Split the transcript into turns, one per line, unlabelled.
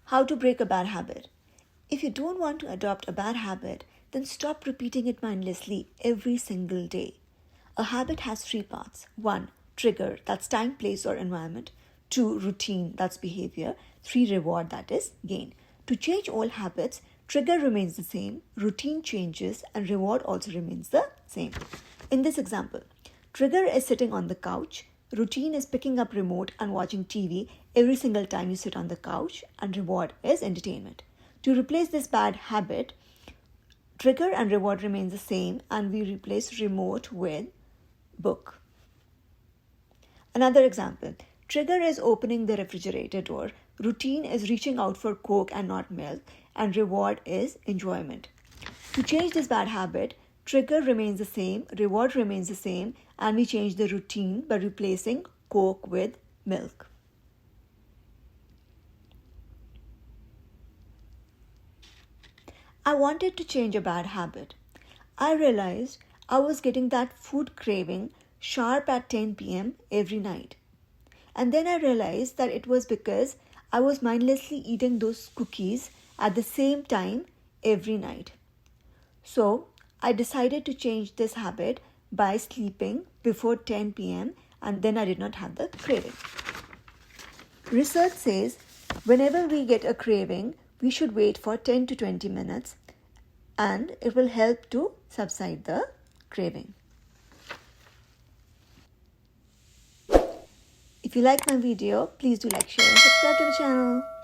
How to break a bad habit. If you don't want to adopt a bad habit, then stop repeating it mindlessly every single day. A habit has three parts. 1. Trigger, that's time, place, or environment. 2. Routine, that's behavior. 3. Reward, that is gain. To change all habits, trigger remains the same, routine changes, and reward also remains the same. In this example, trigger is sitting on the couch, routine is picking up remote and watching TV every single time you sit on the couch, and reward is entertainment. To replace this bad habit, trigger and reward remains the same, and we replace remote with book. Another example, trigger is opening the refrigerator door, routine is reaching out for Coke and not milk, and reward is enjoyment. To change this bad habit, trigger remains the same, reward remains the same, and we change the routine by replacing Coke with milk. I wanted to change a bad habit. I realized I was getting that food craving sharp at 10 p.m. every night. And then I realized that it was because I was mindlessly eating those cookies at the same time every night. So I decided to change this habit by sleeping before 10 p.m. and then I did not have the craving. Research says whenever we get a craving, we should wait for 10 to 20 minutes and it will help to subside the craving. If you like my video, please do like, share and subscribe to the channel.